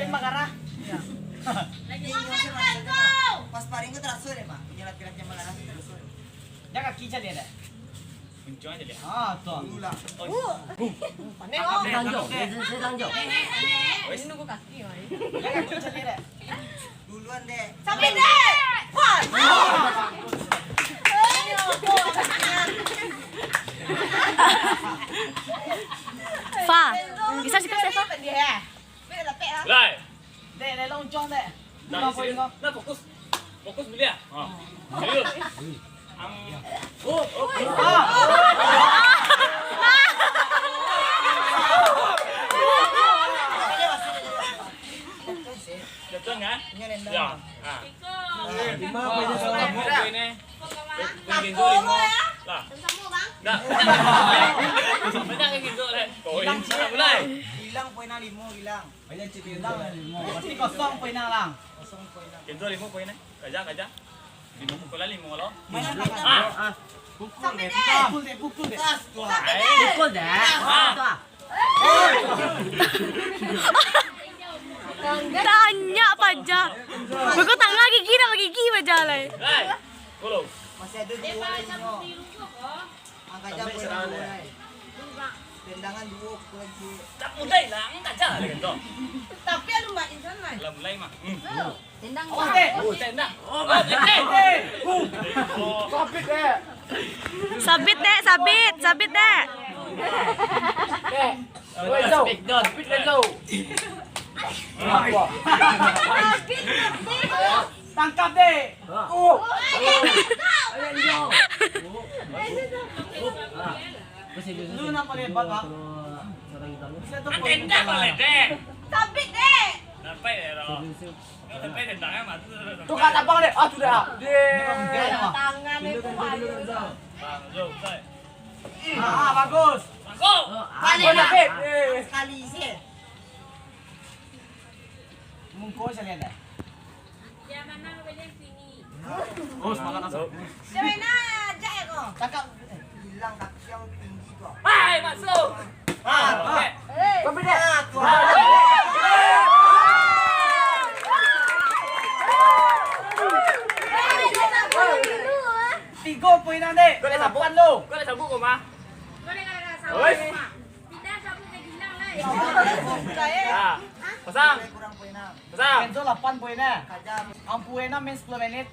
magarah. Pas paring ko teraso deh, Pak. Nyelat-nyelatnya magarah teraso. Dia kaki jadi ada. Kuncung aja dia. Ah, tuh. Dulu lah. Pandai oh. Tanjung, saya tanjung. Wes nunggu kaki, oi. Dia kaki jadi ada. Duluan deh. Sampai deh. Wah. Fa, bisa sih kan Fa? Lai. Dek, dek loncong dek. Nah, Mau poin kau. nah fokus. Fokus beli ya. Serius. Betul kan? Ya. Ah. Lima Kamu ini. Ginzo lima. Lah. Dah. Banyak yang ginzo lah. Koin. Mulai. hilang poinnya 5 hilang. Banyak cip hilang. Pasti kosong poin lang. Kosong poinnya. Ginzo lima poinnya. Kaja. Lima pukul lima lo. Mana Ah. pukul deh, pukul deh. Tas tua. Pukul dah. Tanya aja. Buku tangga gigi nama gigi aja lah. Lai. Kolong. Masih ada 2 angka jam poinnya 2. Tendangan 2 kunci. Tak mulai lah, kaja lah Ginzo. Tapi ada mbak insan lah. Lah mulai mah. Tendang. Awas deh. Oh, tenda. Oh, Kopit deh. Sabit dek, sabit dek. Kopit deh kau. Tangkap deh. Lu nampak lebat pak. Bisa tuh poin. tenda boleh deh. Tapi deh. Sampai deh lo. Sampai tendangnya mati. Tuh kata bang deh. Ah sudah. Tangan itu paling. Bang, jauh, say. Bagus. Bangko. David. Sekali sih. Mungko saya lihat. Oh, semangat langsung. Semena aja ya kok. Tangkap. Hilang kaki yang tinggi tuh. Hai, masuk. Oke. Kopit deh. Tiga poinan deh. Kau dah sabuk? Depan lu. Kau dah sabuk kau mah? Oi. Ah. Pasang. Kurang poinnya. Pasang. Kenzo 8 poinnya. Kajam. Ang poinnya main 10 menit.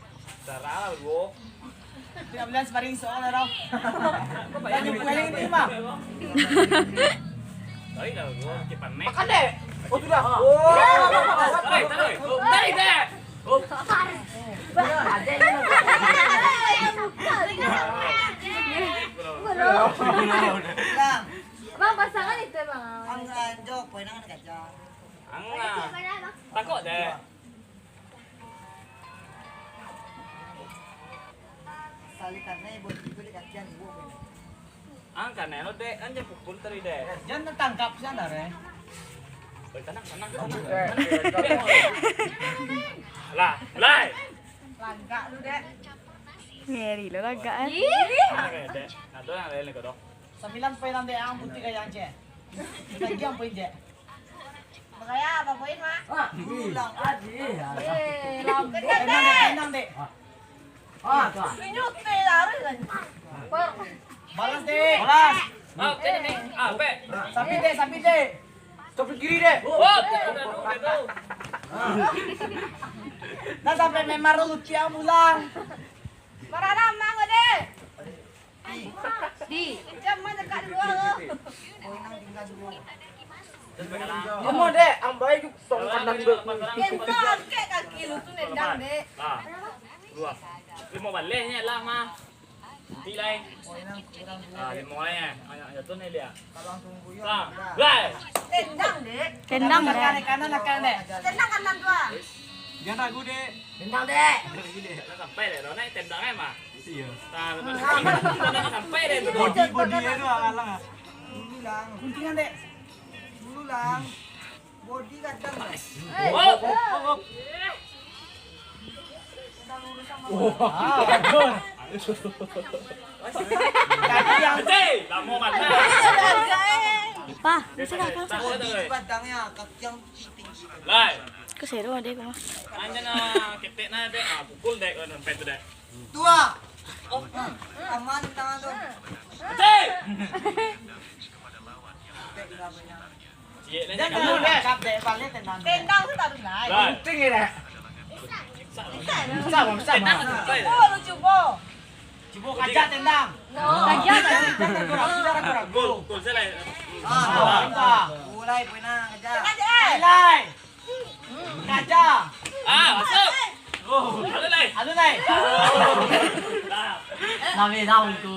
Darah lah gua. 13 sparring soal raw. Lagi poin ini mah. Tarik lah gua cepat nek. Makan deh. Oh sudah. Tarik. Tarik deh. Oh. Hilang. Bang pasangan itu bang. Ang anjok poinnya kan kajam. Angah. Takut deh. Salitannya buat itu di kakian 2 poinnya. Angkat nih lo deh, anjing pukul tadi deh. Jangan tangkap sana re. Tenang. Lah, mulai. Langka lu deh. Ngeri lo lagaan. Dek. Ada yang lain kau dok. 9 poin nanti ang putih kayak yang cek. Lagi yang poin cek. Makanya apa poin mak? Hilang. Lambat Tenang deh. Nyut deh harus kan. Balas deh. Balas. Ah, ini. Ah, pe. Sapi deh. Sapi kiri deh. Oh, udah. Nah sampai memar lu tiang pulang. Marana mang deh. Di. Jam mana dekat dulu. Poinnya tinggal 2. Terus bagaimana? Kamu deh, ang baik tong kandang gue. Kental kayak kaki lu tuh nendang deh. Ah, 2. Lima baliknya lah mah. Tilai. Poinnya kurang 2. Ah, lima lainnya. Ayo tuh nih dia. Kalau langsung guyur. Sah. udah. Lai. Tendang deh. Tendang dek. Kanan deh. Tendang kanan dua. Jangan ragu deh. Bintang deh. Nah, sampai deh, lo naik tendangnya mah. Iya. Nah, sampai deh tuh. Bodinya itu alang. Dulu lang. Guntingan deh. Dulu lang. Body kadang lah. Oh. Bagus. Kaki yang Hei, kamu mana? Pa, bisa dah kan? Oh, di padangnya yang tinggi. Lai. Keseru ada kau mah. Anya na ketek na dek. Pukul dek sampai tu dek. Tua. Aman tangan tuh. Cek. Cik na Dan kamu dek. kap dek balik tendang. Tendang tu tak ada lai. Lai. Tinggi dek. Bisa bom, bisa Tendang bom. tu. Cubo lu cubo. Cibo kaca tendang. Kajian. Kurang. Gol, gol saya lai. Mulai pernah aja. Kaja. Nilai. Kaca. Masuk. Ada lai. Ano na eh? Nami tahu tu.